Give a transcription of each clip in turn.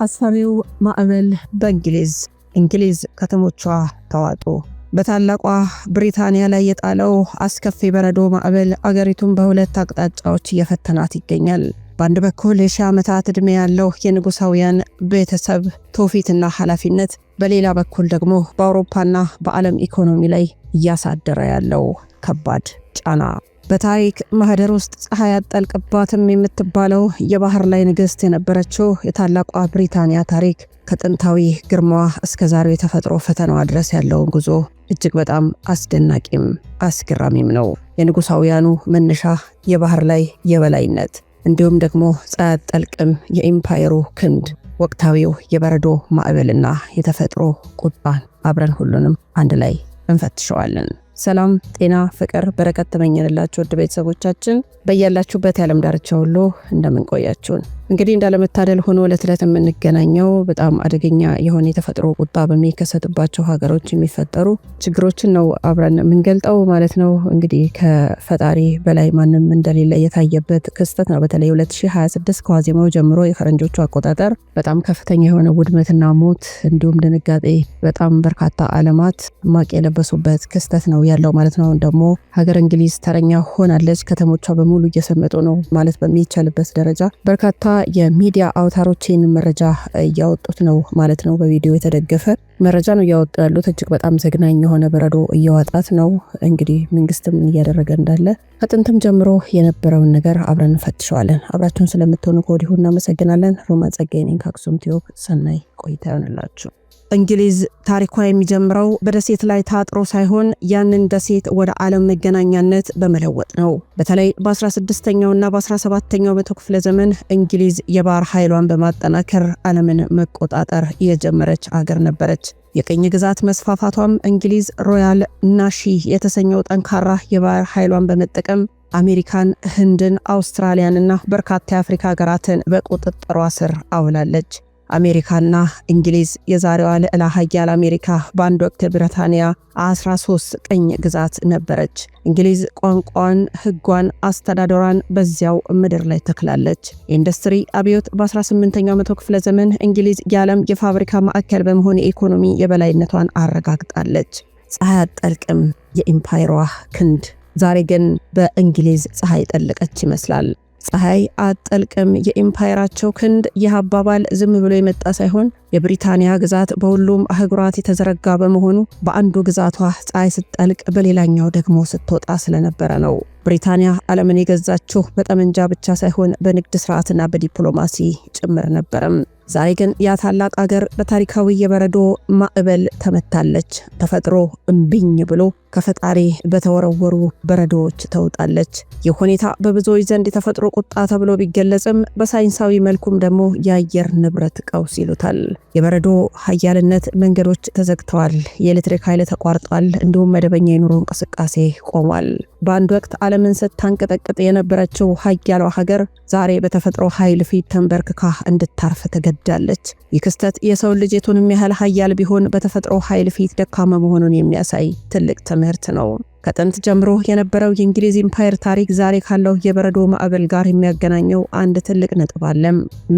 አስፈሪው ማዕበል በእንግሊዝ ከተሞቿ ተዋጡ። በታላቋ ብሪታንያ ላይ የጣለው አስከፊ በረዶ ማዕበል አገሪቱን በሁለት አቅጣጫዎች እየፈተናት ይገኛል። በአንድ በኩል የሺህ ዓመታት ዕድሜ ያለው የንጉሳውያን ቤተሰብ ትውፊትና ኃላፊነት፣ በሌላ በኩል ደግሞ በአውሮፓና በዓለም ኢኮኖሚ ላይ እያሳደረ ያለው ከባድ ጫና። በታሪክ ማህደር ውስጥ ፀሐይ አትጠልቅባትም የምትባለው የባህር ላይ ንግሥት የነበረችው የታላቋ ብሪታንያ ታሪክ ከጥንታዊ ግርማዋ እስከ ዛሬው የተፈጥሮ ፈተናዋ ድረስ ያለውን ጉዞ እጅግ በጣም አስደናቂም አስገራሚም ነው። የንጉሳውያኑ መነሻ፣ የባህር ላይ የበላይነት፣ እንዲሁም ደግሞ ፀሐይ አትጠልቅም የኢምፓየሩ ክንድ፣ ወቅታዊው የበረዶ ማዕበልና የተፈጥሮ ቁጣን አብረን ሁሉንም አንድ ላይ እንፈትሸዋለን። ሰላም፣ ጤና፣ ፍቅር፣ በረከት ተመኘንላችሁ ውድ ቤተሰቦቻችን በያላችሁበት የዓለም ዳርቻ ሁሉ እንደምን ቆያችሁን። እንግዲህ እንዳለመታደል ሆኖ ለትለት የምንገናኘው በጣም አደገኛ የሆነ የተፈጥሮ ቁጣ በሚከሰትባቸው ሀገሮች የሚፈጠሩ ችግሮችን ነው አብረን የምንገልጠው ማለት ነው። እንግዲህ ከፈጣሪ በላይ ማንም እንደሌለ የታየበት ክስተት ነው። በተለይ 2026 ከዋዜማው ጀምሮ የፈረንጆቹ አቆጣጠር በጣም ከፍተኛ የሆነ ውድመትና ሞት እንዲሁም ድንጋጤ በጣም በርካታ ዓለማት ማቅ የለበሱበት ክስተት ነው ያለው ማለት ነው። ደግሞ ሀገር እንግሊዝ ተረኛ ሆናለች። ከተሞቿ በሙሉ እየሰመጡ ነው ማለት በሚቻልበት ደረጃ በርካታ የሚዲያ አውታሮችን መረጃ እያወጡት ነው ማለት ነው። በቪዲዮ የተደገፈ መረጃ ነው እያወጡ ያሉት። እጅግ በጣም ዘግናኝ የሆነ በረዶ እያወጣት ነው። እንግዲህ መንግስትም እያደረገ እንዳለ ከጥንትም ጀምሮ የነበረውን ነገር አብረን እንፈትሸዋለን። አብራችሁን ስለምትሆኑ ከወዲሁ እናመሰግናለን። ሮማን ጸጋዬ ነኝ ከአክሱም ቲዩብ። ሰናይ ቆይታ ይሆንላችሁ። እንግሊዝ ታሪኳ የሚጀምረው በደሴት ላይ ታጥሮ ሳይሆን ያንን ደሴት ወደ ዓለም መገናኛነት በመለወጥ ነው። በተለይ በ16ኛውና በ17ኛው መቶ ክፍለ ዘመን እንግሊዝ የባህር ኃይሏን በማጠናከር ዓለምን መቆጣጠር የጀመረች አገር ነበረች። የቅኝ ግዛት መስፋፋቷም እንግሊዝ ሮያል ናሺ የተሰኘው ጠንካራ የባህር ኃይሏን በመጠቀም አሜሪካን፣ ህንድን፣ አውስትራሊያንና በርካታ የአፍሪካ ሀገራትን በቁጥጥሯ ስር አውላለች። አሜሪካና እንግሊዝ የዛሬዋ ልዕለ ኃያል አሜሪካ በአንድ ወቅት ብሪታንያ 13 ቅኝ ግዛት ነበረች። እንግሊዝ ቋንቋን፣ ህጓን፣ አስተዳደሯን በዚያው ምድር ላይ ተክላለች። የኢንዱስትሪ አብዮት በ18ኛው መቶ ክፍለ ዘመን እንግሊዝ የዓለም የፋብሪካ ማዕከል በመሆን የኢኮኖሚ የበላይነቷን አረጋግጣለች። ፀሐይ አትጠልቅም የኢምፓየሯ ክንድ። ዛሬ ግን በእንግሊዝ ፀሐይ ጠለቀች ይመስላል። ፀሐይ አትጠልቅም የኢምፓየራቸው ክንድ። ይህ አባባል ዝም ብሎ የመጣ ሳይሆን የብሪታንያ ግዛት በሁሉም አህጉራት የተዘረጋ በመሆኑ በአንዱ ግዛቷ ፀሐይ ስትጠልቅ በሌላኛው ደግሞ ስትወጣ ስለነበረ ነው። ብሪታንያ ዓለምን የገዛችው በጠመንጃ ብቻ ሳይሆን በንግድ ስርዓትና በዲፕሎማሲ ጭምር ነበረም። ዛሬ ግን ያ ታላቅ አገር በታሪካዊ የበረዶ ማዕበል ተመታለች። ተፈጥሮ እምቢኝ ብሎ ከፈጣሪ በተወረወሩ በረዶዎች ተውጣለች። ይህ ሁኔታ በብዙዎች ዘንድ የተፈጥሮ ቁጣ ተብሎ ቢገለጽም በሳይንሳዊ መልኩም ደግሞ የአየር ንብረት ቀውስ ይሉታል። የበረዶ ኃያልነት፣ መንገዶች ተዘግተዋል፣ የኤሌክትሪክ ኃይል ተቋርጧል፣ እንዲሁም መደበኛ የኑሮ እንቅስቃሴ ቆሟል። በአንድ ወቅት ዓለምን ስታንቀጠቅጥ የነበረችው ኃያሏ ሀገር ዛሬ በተፈጥሮ ኃይል ፊት ተንበርክካ እንድታርፍ ተገዳለች። ይህ ክስተት የሰው ልጅ የቱንም ያህል ኃያል ቢሆን በተፈጥሮ ኃይል ፊት ደካማ መሆኑን የሚያሳይ ትልቅ ትምህርት ነው። ከጥንት ጀምሮ የነበረው የእንግሊዝ ኢምፓየር ታሪክ ዛሬ ካለው የበረዶ ማዕበል ጋር የሚያገናኘው አንድ ትልቅ ነጥብ አለ፤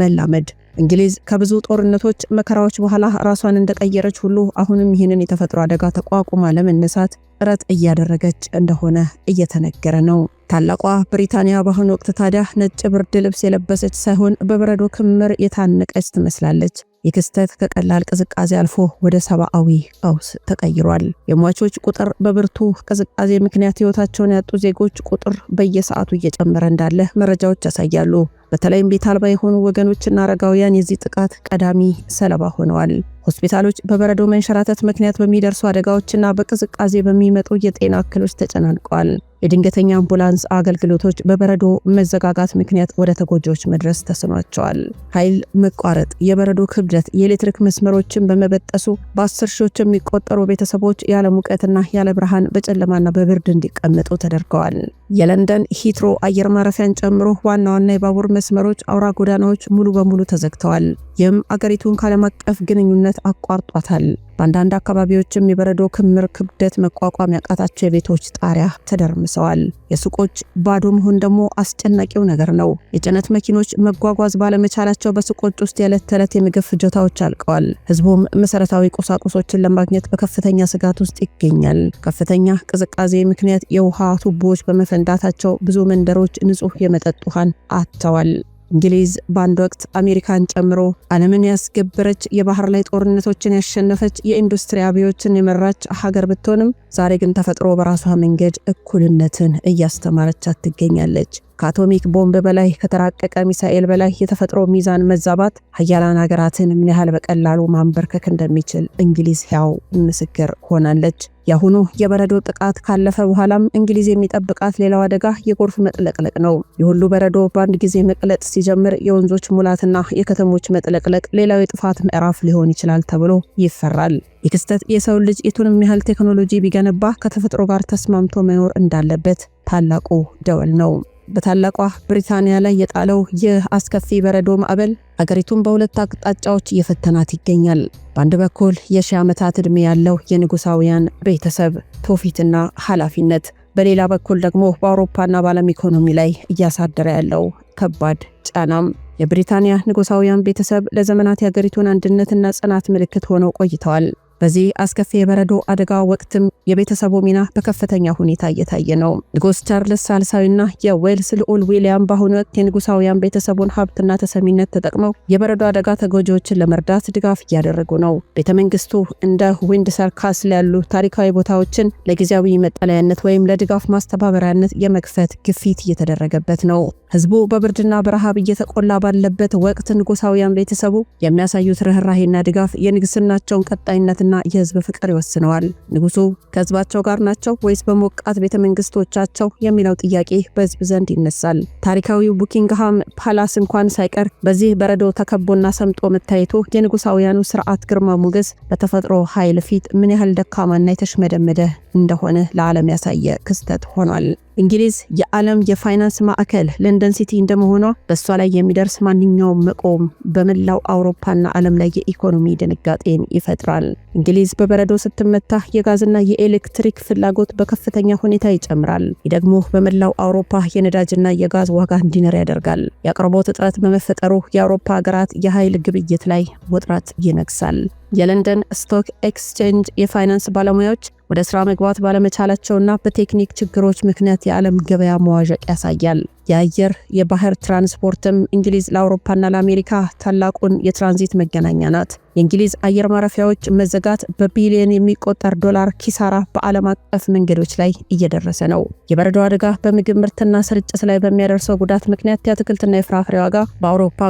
መላመድ። እንግሊዝ ከብዙ ጦርነቶች፣ መከራዎች በኋላ ራሷን እንደቀየረች ሁሉ አሁንም ይህንን የተፈጥሮ አደጋ ተቋቁማ ለመነሳት ጥረት እያደረገች እንደሆነ እየተነገረ ነው። ታላቋ ብሪታንያ በአሁኑ ወቅት ታዲያ ነጭ ብርድ ልብስ የለበሰች ሳይሆን በበረዶ ክምር የታነቀች ትመስላለች። የክስተት ከቀላል ቅዝቃዜ አልፎ ወደ ሰብአዊ ቀውስ ተቀይሯል። የሟቾች ቁጥር በብርቱ ቅዝቃዜ ምክንያት ህይወታቸውን ያጡ ዜጎች ቁጥር በየሰዓቱ እየጨመረ እንዳለ መረጃዎች ያሳያሉ። በተለይም ቤት አልባ የሆኑ ወገኖችና አረጋውያን የዚህ ጥቃት ቀዳሚ ሰለባ ሆነዋል። ሆስፒታሎች በበረዶ መንሸራተት ምክንያት በሚደርሱ አደጋዎችና በቅዝቃዜ በሚመጡ የጤና እክሎች ተጨናንቀዋል። የድንገተኛ አምቡላንስ አገልግሎቶች በበረዶ መዘጋጋት ምክንያት ወደ ተጎጂዎች መድረስ ተስኗቸዋል። ኃይል መቋረጥ፣ የበረዶ ክብደት የኤሌክትሪክ መስመሮችን በመበጠሱ በ10 ሺዎች የሚቆጠሩ ቤተሰቦች ያለ ሙቀትና ያለ ብርሃን በጨለማና በብርድ እንዲቀመጡ ተደርገዋል። የለንደን ሂትሮ አየር ማረፊያን ጨምሮ ዋና ዋና የባቡር መስመሮች፣ አውራ ጎዳናዎች ሙሉ በሙሉ ተዘግተዋል። ይህም አገሪቱን ካለም አቀፍ ግንኙነት አቋርጧታል። በአንዳንድ አካባቢዎችም የበረዶ ክምር ክብደት መቋቋም ያቃታቸው የቤቶች ጣሪያ ተደርምሰዋል። የሱቆች ባዶ መሆን ደግሞ አስጨናቂው ነገር ነው። የጭነት መኪኖች መጓጓዝ ባለመቻላቸው በሱቆች ውስጥ የዕለት ተዕለት የምግብ ፍጆታዎች አልቀዋል። ህዝቡም መሰረታዊ ቁሳቁሶችን ለማግኘት በከፍተኛ ስጋት ውስጥ ይገኛል። ከፍተኛ ቅዝቃዜ ምክንያት የውሃ ቱቦዎች በመፈንዳታቸው ብዙ መንደሮች ንጹህ የመጠጥ ውሃን አጥተዋል። እንግሊዝ በአንድ ወቅት አሜሪካን ጨምሮ ዓለምን ያስገበረች የባህር ላይ ጦርነቶችን ያሸነፈች የኢንዱስትሪ አብዮትን የመራች ሀገር ብትሆንም ዛሬ ግን ተፈጥሮ በራሷ መንገድ እኩልነትን እያስተማረቻት ትገኛለች። ከአቶሚክ ቦምብ በላይ ከተራቀቀ ሚሳኤል በላይ የተፈጥሮ ሚዛን መዛባት ሀያላን ሀገራትን ምን ያህል በቀላሉ ማንበርከክ እንደሚችል እንግሊዝ ሕያው ምስክር ሆናለች። የአሁኑ የበረዶ ጥቃት ካለፈ በኋላም እንግሊዝ የሚጠብቃት ሌላው አደጋ የጎርፍ መጥለቅለቅ ነው። የሁሉ በረዶ በአንድ ጊዜ መቅለጥ ሲጀምር የወንዞች ሙላትና የከተሞች መጥለቅለቅ ሌላው የጥፋት ምዕራፍ ሊሆን ይችላል ተብሎ ይፈራል። ይህ ክስተት የሰው ልጅ የቱንም ያህል ቴክኖሎጂ ቢገነባ ከተፈጥሮ ጋር ተስማምቶ መኖር እንዳለበት ታላቁ ደወል ነው። በታላቋ ብሪታንያ ላይ የጣለው ይህ አስከፊ በረዶ ማዕበል አገሪቱን በሁለት አቅጣጫዎች እየፈተናት ይገኛል። በአንድ በኩል የሺህ ዓመታት ዕድሜ ያለው የንጉሳውያን ቤተሰብ ትውፊትና ኃላፊነት፣ በሌላ በኩል ደግሞ በአውሮፓና በዓለም ኢኮኖሚ ላይ እያሳደረ ያለው ከባድ ጫናም። የብሪታንያ ንጉሳውያን ቤተሰብ ለዘመናት የአገሪቱን አንድነትና ጽናት ምልክት ሆነው ቆይተዋል። በዚህ አስከፊ የበረዶ አደጋ ወቅትም የቤተሰቡ ሚና በከፍተኛ ሁኔታ እየታየ ነው። ንጉስ ቻርልስ ሳልሳዊና የዌልስ ልዑል ዊሊያም በአሁኑ ወቅት የንጉሳውያን ቤተሰቡን ሀብትና ተሰሚነት ተጠቅመው የበረዶ አደጋ ተጎጂዎችን ለመርዳት ድጋፍ እያደረጉ ነው። ቤተመንግስቱ እንደ ዊንድሰር ካስል ያሉ ታሪካዊ ቦታዎችን ለጊዜያዊ መጠለያነት ወይም ለድጋፍ ማስተባበሪያነት የመክፈት ግፊት እየተደረገበት ነው። ህዝቡ በብርድና በረሃብ እየተቆላ ባለበት ወቅት ንጉሳውያን ቤተሰቡ የሚያሳዩት ርህራሄና ድጋፍ የንግስናቸውን ቀጣይነትና የህዝብ ፍቅር ይወስነዋል። ንጉሱ ከህዝባቸው ጋር ናቸው ወይስ በሞቃት ቤተመንግስቶቻቸው የሚለው ጥያቄ በህዝብ ዘንድ ይነሳል። ታሪካዊው ቡኪንግሃም ፓላስ እንኳን ሳይቀር በዚህ በረዶ ተከቦና ሰምጦ መታየቱ የንጉሳውያኑ ስርዓት ግርማ ሞገስ በተፈጥሮ ኃይል ፊት ምን ያህል ደካማና የተሽመደመደ እንደሆነ ለዓለም ያሳየ ክስተት ሆኗል። እንግሊዝ የዓለም የፋይናንስ ማዕከል ለንደን ሲቲ እንደመሆኗ በሷ ላይ የሚደርስ ማንኛውም መቆም በመላው አውሮፓና ዓለም ላይ የኢኮኖሚ ድንጋጤን ይፈጥራል። እንግሊዝ በበረዶ ስትመታ የጋዝና የኤሌክትሪክ ፍላጎት በከፍተኛ ሁኔታ ይጨምራል። ይህ ደግሞ በመላው አውሮፓ የነዳጅና የጋዝ ዋጋ እንዲነር ያደርጋል። የአቅርቦት እጥረት በመፈጠሩ የአውሮፓ ሀገራት የኃይል ግብይት ላይ ውጥረት ይነግሳል። የለንደን ስቶክ ኤክስቼንጅ የፋይናንስ ባለሙያዎች ወደ ስራ መግባት ባለመቻላቸውና በቴክኒክ ችግሮች ምክንያት የዓለም ገበያ መዋዠቅ ያሳያል። የአየር የባህር ትራንስፖርትም እንግሊዝ ለአውሮፓና ለአሜሪካ ታላቁን የትራንዚት መገናኛ ናት። የእንግሊዝ አየር ማረፊያዎች መዘጋት በቢሊዮን የሚቆጠር ዶላር ኪሳራ በዓለም አቀፍ መንገዶች ላይ እየደረሰ ነው። የበረዶ አደጋ በምግብ ምርትና ስርጭት ላይ በሚያደርሰው ጉዳት ምክንያት የአትክልትና የፍራፍሬ ዋጋ በአውሮፓ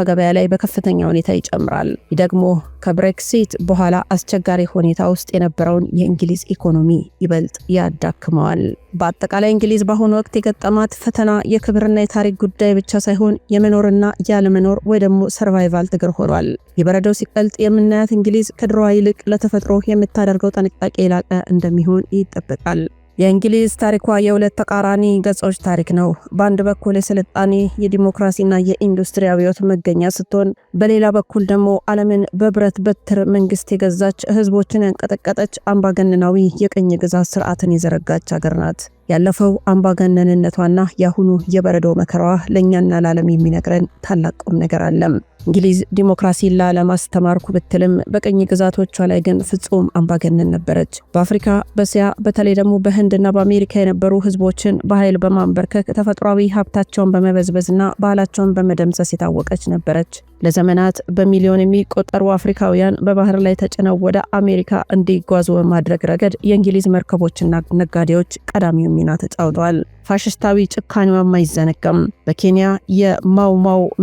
ገበያ ላይ በከፍተኛ ሁኔታ ይጨምራል። ይህ ደግሞ ከብሬክሲት በኋላ አስቸጋሪ ሁኔታ ውስጥ የነበረውን የእንግሊዝ ኢኮኖሚ ይበልጥ ያዳክመዋል። በአጠቃላይ እንግሊዝ በአሁኑ ወቅት የገጠማት ፈተና የክብርና የታሪክ ጉዳይ ብቻ ሳይሆን የመኖርና ያለመኖር ወይ ደግሞ ሰርቫይቫል ትግል ሆኗል። የበረዶው ሲቀልጥ የምናያት እንግሊዝ ከድሮዋ ይልቅ ለተፈጥሮ የምታደርገው ጥንቃቄ የላቀ እንደሚሆን ይጠበቃል። የእንግሊዝ ታሪኳ የሁለት ተቃራኒ ገጾች ታሪክ ነው። በአንድ በኩል የስልጣኔ የዲሞክራሲና የኢንዱስትሪ አብዮት መገኛ ስትሆን፣ በሌላ በኩል ደግሞ ዓለምን በብረት በትር መንግስት የገዛች ህዝቦችን ያንቀጠቀጠች አምባገነናዊ የቅኝ ግዛት ስርዓትን የዘረጋች ሀገር ናት። ያለፈው አምባገነንነቷና ያሁኑ የበረዶ መከራዋ ለኛና ለዓለም የሚነግረን ታላቅ ቁም ነገር አለም። እንግሊዝ ዲሞክራሲን ለማስተማርኩ ብትልም በቅኝ ግዛቶቿ ላይ ግን ፍጹም አምባገነን ነበረች። በአፍሪካ፣ በእስያ በተለይ ደግሞ በህንድና በአሜሪካ የነበሩ ህዝቦችን በኃይል በማንበርከክ ተፈጥሯዊ ሀብታቸውን በመበዝበዝና ባህላቸውን በመደምሰስ የታወቀች ነበረች። ለዘመናት በሚሊዮን የሚቆጠሩ አፍሪካውያን በባህር ላይ ተጭነው ወደ አሜሪካ እንዲጓዙ በማድረግ ረገድ የእንግሊዝ መርከቦችና ነጋዴዎች ቀዳሚው ሚና ተጫውተዋል። ፋሽስታዊ ጭካኔዋም አይዘነጋም። በኬንያ የማው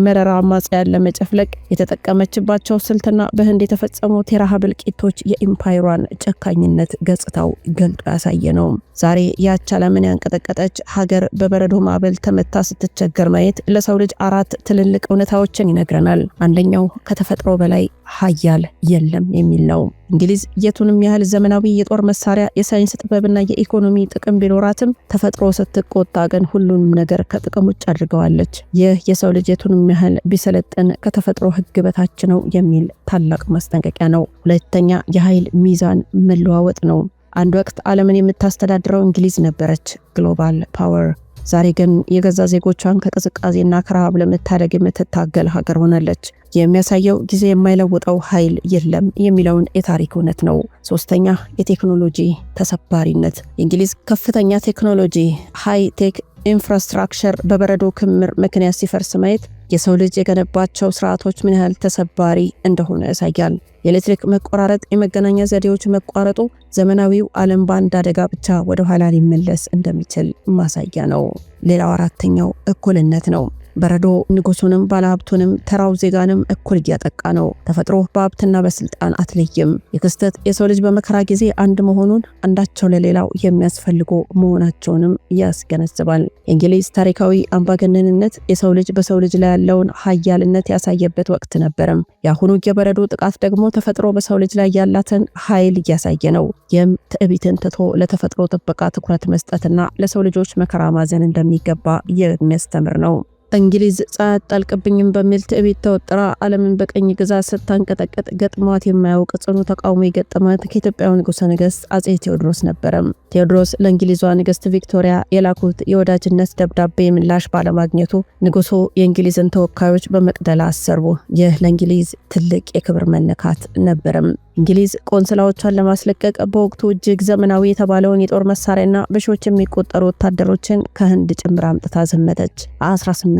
መረራ አማጽያን ለመጨፍለቅ የተጠቀመችባቸው ስልትና በህንድ የተፈጸሙት የረሃብ እልቂቶች የኢምፓየሯን ጨካኝነት ገጽታው ገልጦ ያሳየ ነው። ዛሬ ያች ዓለምን ያንቀጠቀጠች ሀገር በበረዶ ማዕበል ተመታ ስትቸገር ማየት ለሰው ልጅ አራት ትልልቅ እውነታዎችን ይነግረናል። አንደኛው ከተፈጥሮ በላይ ኃያል የለም የሚል ነው። እንግሊዝ የቱንም ያህል ዘመናዊ የጦር መሳሪያ፣ የሳይንስ ጥበብና የኢኮኖሚ ጥቅም ቢኖራትም ተፈጥሮ ስትቆጣ ግን ሁሉንም ነገር ከጥቅም ውጭ አድርገዋለች። ይህ የሰው ልጅ የቱንም ያህል ቢሰለጥን ከተፈጥሮ ሕግ በታች ነው የሚል ታላቅ ማስጠንቀቂያ ነው። ሁለተኛ የኃይል ሚዛን መለዋወጥ ነው። አንድ ወቅት ዓለምን የምታስተዳድረው እንግሊዝ ነበረች፣ ግሎባል ፓወር። ዛሬ ግን የገዛ ዜጎቿን ከቅዝቃዜና ከረሃብ ለመታደግ የምትታገል ሀገር ሆናለች። የሚያሳየው ጊዜ የማይለውጠው ኃይል የለም የሚለውን የታሪክ እውነት ነው። ሶስተኛ የቴክኖሎጂ ተሰባሪነት። የእንግሊዝ ከፍተኛ ቴክኖሎጂ ሃይ ቴክ ኢንፍራስትራክቸር በበረዶ ክምር ምክንያት ሲፈርስ ማየት የሰው ልጅ የገነባቸው ስርዓቶች ምን ያህል ተሰባሪ እንደሆነ ያሳያል። የኤሌክትሪክ መቆራረጥ፣ የመገናኛ ዘዴዎች መቋረጡ ዘመናዊው ዓለም በአንድ አደጋ ብቻ ወደ ኋላ ሊመለስ እንደሚችል ማሳያ ነው። ሌላው አራተኛው እኩልነት ነው። በረዶ ንጉሱንም ባለሀብቱንም ተራው ዜጋንም እኩል እያጠቃ ነው። ተፈጥሮ በሀብትና በስልጣን አትለይም። የክስተት የሰው ልጅ በመከራ ጊዜ አንድ መሆኑን፣ አንዳቸው ለሌላው የሚያስፈልጉ መሆናቸውንም ያስገነዝባል። የእንግሊዝ ታሪካዊ አምባገነንነት የሰው ልጅ በሰው ልጅ ላይ ያለውን ኃያልነት ያሳየበት ወቅት ነበርም። የአሁኑ የበረዶ ጥቃት ደግሞ ተፈጥሮ በሰው ልጅ ላይ ያላትን ኃይል እያሳየ ነው። ይህም ትዕቢትን ትቶ ለተፈጥሮ ጥበቃ ትኩረት መስጠትና ለሰው ልጆች መከራ ማዘን እንደሚገባ የሚያስተምር ነው። እንግሊዝ ፀሐይ አትጠልቅብኝም በሚል ትዕቢት ተወጥራ ዓለምን በቀኝ ግዛት ስታንቀጠቀጥ ገጥሟት የማያውቅ ጽኑ ተቃውሞ የገጠማት ከኢትዮጵያው ንጉሠ ነገሥት አጼ ቴዎድሮስ ነበረም። ቴዎድሮስ ለእንግሊዟ ንግሥት ቪክቶሪያ የላኩት የወዳጅነት ደብዳቤ ምላሽ ባለማግኘቱ ንጉሱ የእንግሊዝን ተወካዮች በመቅደላ አሰርቡ። ይህ ለእንግሊዝ ትልቅ የክብር መነካት ነበረም። እንግሊዝ ቆንስላዎቿን ለማስለቀቅ በወቅቱ እጅግ ዘመናዊ የተባለውን የጦር መሳሪያና በሺዎች የሚቆጠሩ ወታደሮችን ከህንድ ጭምር አምጥታ ዘመተች። 1860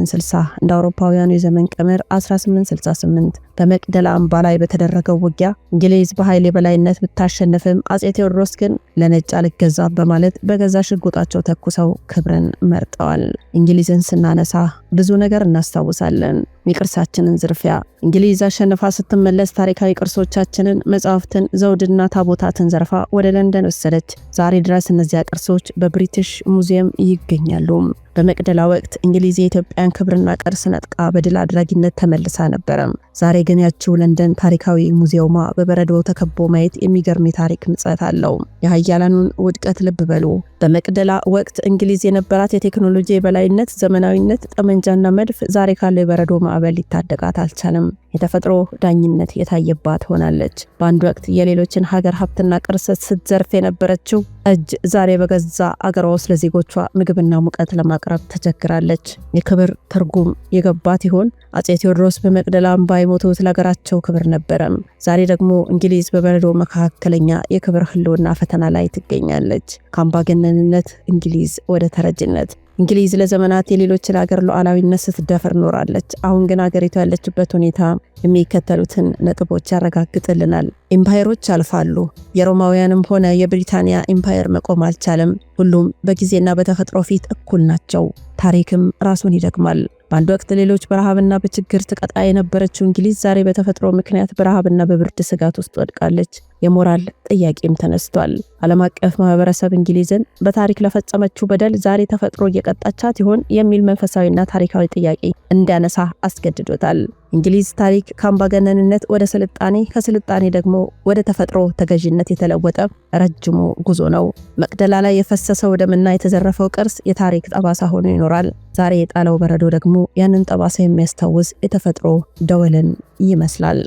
እንደ አውሮፓውያኑ የዘመን ቀመር 1868 በመቅደላ አምባ ላይ በተደረገው ውጊያ እንግሊዝ በኃይል የበላይነት ብታሸንፍም አጼ ቴዎድሮስ ግን ለነጭ አልገዛም በማለት በገዛ ሽጉጣቸው ተኩሰው ክብርን መርጠዋል። እንግሊዝን ስናነሳ ብዙ ነገር እናስታውሳለን። የቅርሳችንን ዝርፊያ። እንግሊዝ አሸንፋ ስትመለስ ታሪካዊ ቅርሶቻችንን፣ መጻሕፍትን፣ ዘውድና ታቦታትን ዘርፋ ወደ ለንደን ወሰደች። ዛሬ ድረስ እነዚያ ቅርሶች በብሪቲሽ ሙዚየም ይገኛሉ። በመቅደላ ወቅት እንግሊዝ የኢትዮጵያን ክብርና ቅርስ ነጥቃ በድል አድራጊነት ተመልሳ ነበረ። ዛሬ ግን ያቺው ለንደን ታሪካዊ ሙዚየሟ በበረዶ ተከቦ ማየት የሚገርም የታሪክ ምጸት አለው። የኃያላኑን ውድቀት ልብ በሉ። በመቅደላ ወቅት እንግሊዝ የነበራት የቴክኖሎጂ የበላይነት፣ ዘመናዊነት፣ ጠመንጃና መድፍ ዛሬ ካለው የበረዶ ማዕበል ሊታደጋት አልቻለም። የተፈጥሮ ዳኝነት የታየባት ሆናለች። በአንድ ወቅት የሌሎችን ሀገር ሀብትና ቅርስ ስትዘርፍ የነበረችው እጅ ዛሬ በገዛ አገሯ ውስጥ ለዜጎቿ ምግብና ሙቀት ለማቅረብ ተቸግራለች። የክብር ትርጉም የገባት ይሆን? አጼ ቴዎድሮስ በመቅደላ አምባ የሞቱት ለሀገራቸው ክብር ነበረም። ዛሬ ደግሞ እንግሊዝ በበረዶ መካከለኛ የክብር ህልውና ፈተና ላይ ትገኛለች። ከአምባገነንነት እንግሊዝ ወደ ተረጅነት። እንግሊዝ ለዘመናት የሌሎችን ሀገር ሉዓላዊነት ስትደፍር ኖራለች። አሁን ግን ሀገሪቱ ያለችበት ሁኔታ የሚከተሉትን ነጥቦች ያረጋግጥልናል። ኢምፓየሮች ያልፋሉ። የሮማውያንም ሆነ የብሪታንያ ኢምፓየር መቆም አልቻለም። ሁሉም በጊዜና በተፈጥሮ ፊት እኩል ናቸው። ታሪክም ራሱን ይደግማል። በአንድ ወቅት ሌሎች በረሃብና በችግር ትቀጣ የነበረችው እንግሊዝ ዛሬ በተፈጥሮ ምክንያት በረሃብና በብርድ ስጋት ውስጥ ወድቃለች። የሞራል ጥያቄም ተነስቷል። ዓለም አቀፍ ማህበረሰብ እንግሊዝን በታሪክ ለፈጸመችው በደል ዛሬ ተፈጥሮ እየቀጣቻት ይሆን የሚል መንፈሳዊና ታሪካዊ ጥያቄ እንዲያነሳ አስገድዶታል። እንግሊዝ ታሪክ ከአምባገነንነት ወደ ስልጣኔ፣ ከስልጣኔ ደግሞ ወደ ተፈጥሮ ተገዥነት የተለወጠ ረጅሙ ጉዞ ነው። መቅደላ ላይ የፈሰሰው ደምና የተዘረፈው ቅርስ የታሪክ ጠባሳ ሆኖ ይኖራል። ዛሬ የጣለው በረዶ ደግሞ ያንን ጠባሳ የሚያስታውስ የተፈጥሮ ደወልን ይመስላል።